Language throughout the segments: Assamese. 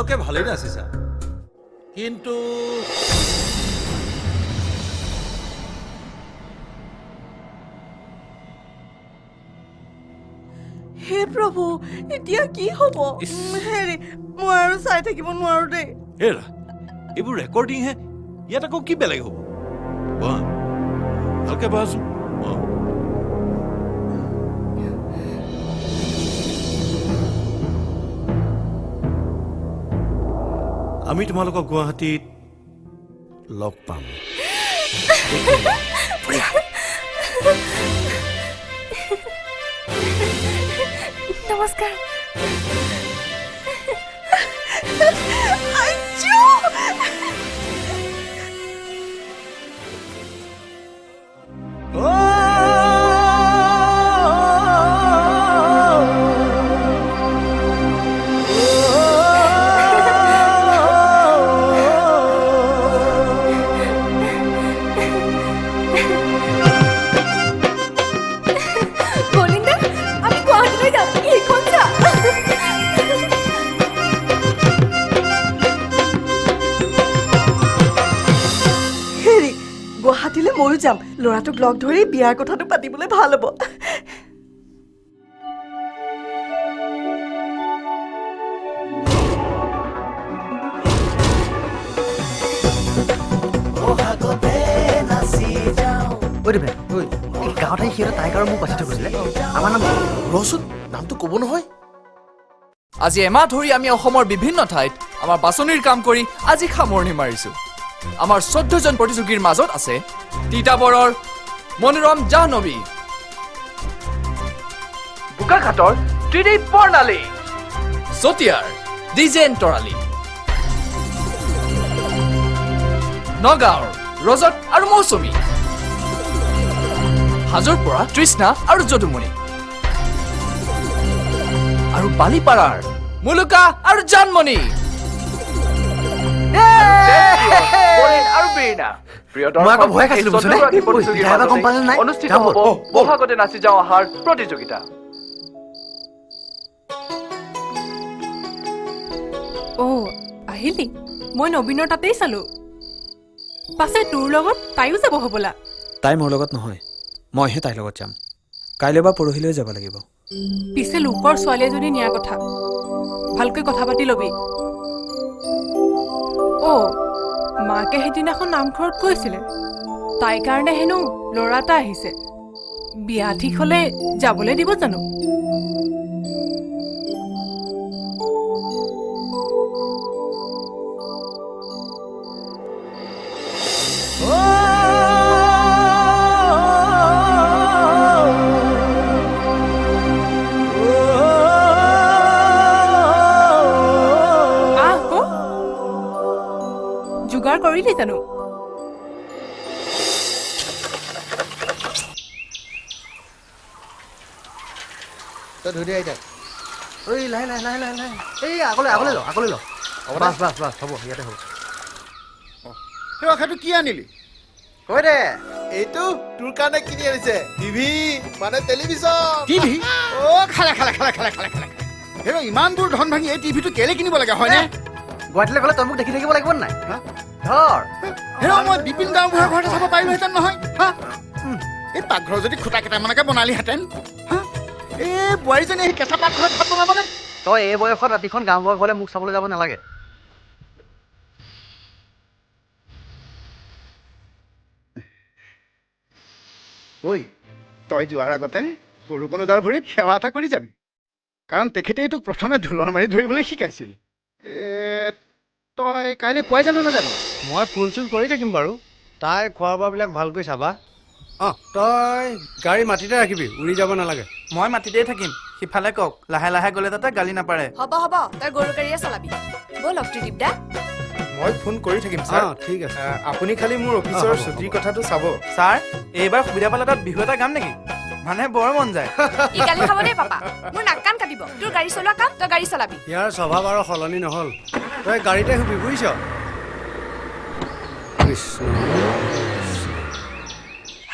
তোমালোকে ভালেই নাচিছা কিন্তু হে প্ৰভু এতিয়া কি হ'ব হেৰি মই আৰু চাই থাকিব নোৱাৰো দেই হেৰা এইবোৰ ৰেকৰ্ডিং হে ইয়াত আকৌ কি বেলেগ হ'ব বহা ভালকে বহাচোন আমি তোমালোকক গুৱাহাটীত লগ পাম নমস্কাৰ গুৱাহাটীলৈ ময়ো যাম ল'ৰাটোক লগ ধৰি বিয়াৰ কথাটো পাতিবলৈ ভাল হ'ব গাঁৱত আহি সিহঁতে তাইক আৰু মোক বাচি থৈ গৈছিলে আমাৰ নাম ৰচোন নামটো ক'ব নহয় আজি এমাহ ধৰি আমি অসমৰ বিভিন্ন ঠাইত আমাৰ বাছনিৰ কাম কৰি আজি সামৰণি মাৰিছো আমাৰ 14 জন প্ৰতিযোগীৰ মাজত আছে তিতাবৰৰ মনোৰম জাহ্নবী বোকাখাটৰ ত্ৰিদীপ বৰ্ণালী চতিয়াৰ ডিজেন তৰালী নগাঁৱৰ ৰজত আৰু মৌচুমী হাজোৰ পৰা তৃষ্ণা আৰু যদুমণি আৰু বালিপাৰাৰ মুলুকা আৰু জানমণি অনুষ্ঠিত হ'ব বহাগতে নাচি যাওঁ আহাৰ প্ৰতিযোগিতা আহিলি মই নবীনৰ তাতেই চালো পাছে তোৰ লগত তাইও যাব হ'বলা তাই মোৰ লগত নহয় মইহে তাইৰ লগত যাম কাইলৈ বা পৰহিলৈ যাব লাগিব পিছে লোকৰ ছোৱালী এজনী নিয়াৰ কথা ভালকৈ কথা পাতি লবি মাকে সেইদিনাখন নামঘৰত কৈছিলে তাইৰ কাৰণে হেনো ল'ৰা এটা আহিছে বিয়া ঠিক হলে যাবলৈ দিব জানো যোগাৰ কৰিলি জানো তই ধৰি আহি থাক ঐ লাহে লাহে লাহে লাহে লাহে এই আগলৈ ল বাছ বাছ বাছ হ'ব ইয়াতে হ'ব সেই আখাটো কি আনিলি কৈ দে এইটো তোৰ কাৰণে কিনি আনিছে টিভি মানে টেলিভিছন টিভি খালা হেৰ ইমানবোৰ ধন ভাঙি এই টিভিটো কেলে কিনিব লাগে হয়নে গুৱাহাটীলৈ গ'লে তই মোক দেখি থাকিব লাগিব নাই ধৰ হেৰ মই বিপিন গাঁওবুঢ়াৰ ঘৰতে চাব পাৰিলোহেঁতেন নহয় এই পাকঘৰ যদি খুটা কেইটামানকে বনালিহেঁতেন এই বোৱাৰীজনী সেই কেঁচা পাকঘৰত ভাত বনাবনে তই এই বয়সত ৰাতিখন গাঁওবুঢ়াৰ ঘৰলৈ মোক চাবলৈ যাব নালাগে ঐ তই যোৱাৰ আগতে বৰষুণৰ ভৰিত সেৱা এটা কৰি যাবি কাৰণ তেখেতে তোক প্ৰথমে ঢোলৰ মাৰি ধৰিবলৈ শিকাইছিল তই কাইলৈ পুৱাই জানো নাজানো মই ফোন চোন কৰি থাকিম বাৰু তাই খোৱা বোৱাবিলাক ভালকৈ চাবা তই গাড়ী মাটিতে ৰাখিবি উৰি যাব নালাগে মই মাটিতেই থাকিম সিফালে কওক লাহে লাহে গ'লে তাতে গালি নাপাৰে হ'ব তই গৰু গাড়ীয়ে চলাবি ব'লক ত্ৰিদীপ দা মই ফোন কৰি থাকিম ছাৰ ঠিক আছে আপুনি খালি মোৰ অফিচৰ ছুটিৰ কথাটো চাব ছাৰ এইবাৰ সুবিধা পালে তাত বিহু এটা গাম নেকি মানে বৰ মন যায় ই গালি খাব দেই পাপা মোৰ নাক কান কাটিব তোৰ গাড়ী চলোৱা কাম তই গাড়ী চলাবি ইয়াৰ স্বভাৱ আৰু সলনি নহ'ল তই গাড়ীতে শুবি বুজিছ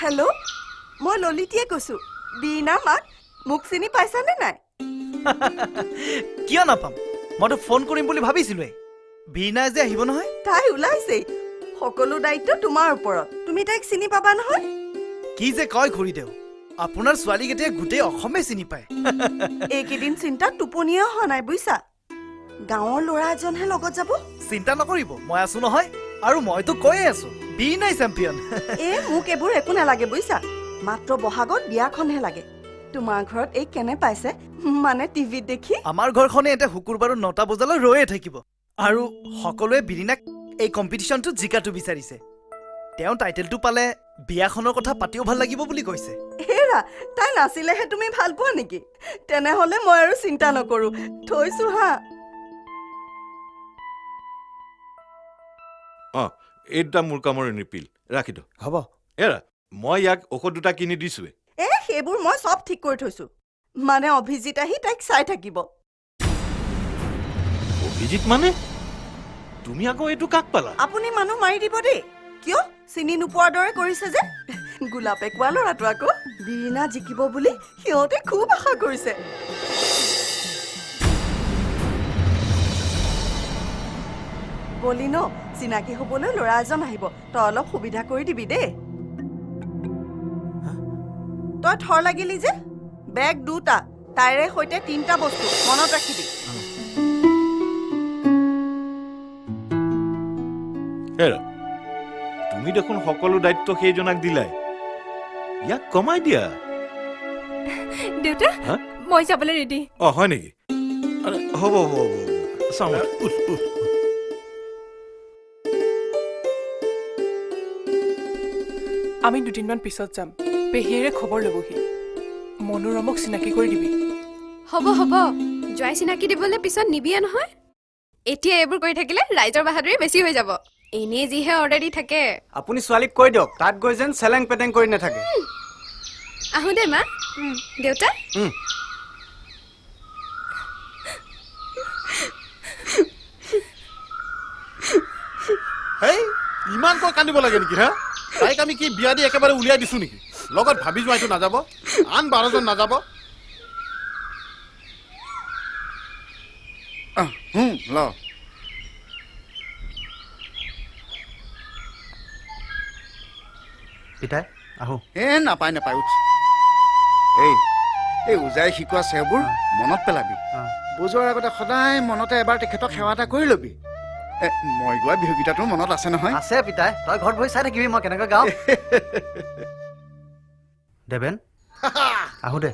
হেল্ল' মই ললিতীয়ে কৈছো বীণা মাক মোক চিনি পাইছানে নাই কিয় নাপাম মইতো ফোন কৰিম বুলি ভাবিছিলোৱে বীণাই যে আহিব নহয়। তাই ওলাইছেই, সকলো দায়িত্ব তোমাৰ ওপৰত। তুমি তাইক চিনি পাবা নহয়। কি যে কয় খুৰীদেউ, আপোনাৰ ছোৱালীকেইটাই গোটেই অসমে চিনি পায়। এইকেইদিন চিন্তাত টোপনিয়ে অহা নাই বুজিছা। গাঁৱৰ ল'ৰা এজনহে লগত যাব। চিন্তা নকৰিব, মই আছো নহয়, আৰু মইতো কৈয়ে আছো বীণাই চেম্পিয়ন। মোক এইবোৰ একো নালাগে বুজিছা। মাত্ৰ বহাগত বিয়াখনহে লাগে। তোমাৰ ঘৰত এই কেনে পাইছে, মানে টিভিত দেখি। আমাৰ ঘৰখনে এতিয়া শুকুৰবাৰৰ 9টা বজালৈ ৰৈয়ে থাকিব, আৰু সকলোৱে বীণাক এই কম্পিটিশ্যনটোত জিকাটো বিচাৰিছে। তেওঁ টাইটেলটো পালে বিয়াখনৰ কথা পাতিও ভাল লাগিব বুলি কৈছে। হেৰা, তাই নাচিলেহে তুমি ভাল পোৱা নেকি? তেনেহলে মই আৰু চিন্তা নকৰো, থৈছো হা। এই দুটা মোৰ কামৰ নিপিল, ৰাখি দিয়ক। হ'ব। এৰা, মই ইয়াক ঔষধ দুটা কিনি দিছোৱে। সেইবোৰ মই চব ঠিক কৰি থৈছো। মানে অভিজিত আহি তাইক চাই থাকিব। অভিজিত মানে? তুমি আকৌ এইটো কাক পালা? আপুনি মানুহ মাৰি দিব দেই। কিয়? চিনি নোপোৱাৰ দৰে কৰিছে যে। গোলাপে কোৱা ল'ৰাটো আকৌ বীণা জিকিব বুলি সিহঁতে খুব আশা কৰিছে। বলি ন, চিনাকি হবলৈ ল'ৰা এজন আহিব, তই অলপ সুবিধা কৰি দিবি দেই। তই থৰ লাগিলি যে, বেগ 2টা, তাইৰে সৈতে 3টা বস্তু মনত ৰাখিবি। হেৰা, তুমি দেখোন সকলো দায়িত্ব সেইজনাক দিলাই। ইয়াক কমাই দিয়া। দেউতা, হা? মই যাবলৈ ৰেডি। হয় নেকি? আৰে, হ'ব হ'ব হ'ব, চাওঁ। আমি 2দিনমান পিছত যাম। পেহীয়েৰে খবৰ ল'বহি। মনোৰমক চিনাকি কৰি দিবি। হ'ব হ'ব, জয় চিনাকি দিবলৈ পিছত নিবিয়ে নহয়। এতিয়া এইবোৰ কৰি থাকিলে ৰাইজৰ বাহাদুৰি বেছি হৈ যাব। এনেই যিহে অৰ্ডাৰ দি থাকে। আপুনি ছোৱালীক কৈ দিয়ক, তাত গৈ যেন চেলেং পেটেং কৰি নাথাকে। আহো দে মা। দেউতা, হেই, ইমানকৈ কান্দিব লাগে নেকি হা? তাইক আমি কি বিয়া দি একেবাৰে উলিয়াই দিছো নেকি? লগত ভাবি যোৱাইটো নাযাব, আন 12জন নাযাব। ল পিতাই আহো। নাপায় নাপায়, উঠ। এই উজাই শিকোৱা চেৰবোৰ মনত পেলাবি। বুজোৱাৰ আগতে সদায় মনতে এবাৰ তেখেতক সেৱা এটা কৰি ল'বি। মই গোৱা বিহুগীতাটো মনত আছে নহয়? আছে পিতাই, তই ঘৰত বহি চাই থাকিবি মই কেনেকৈ গাওঁ। দেবেন, আহো দে।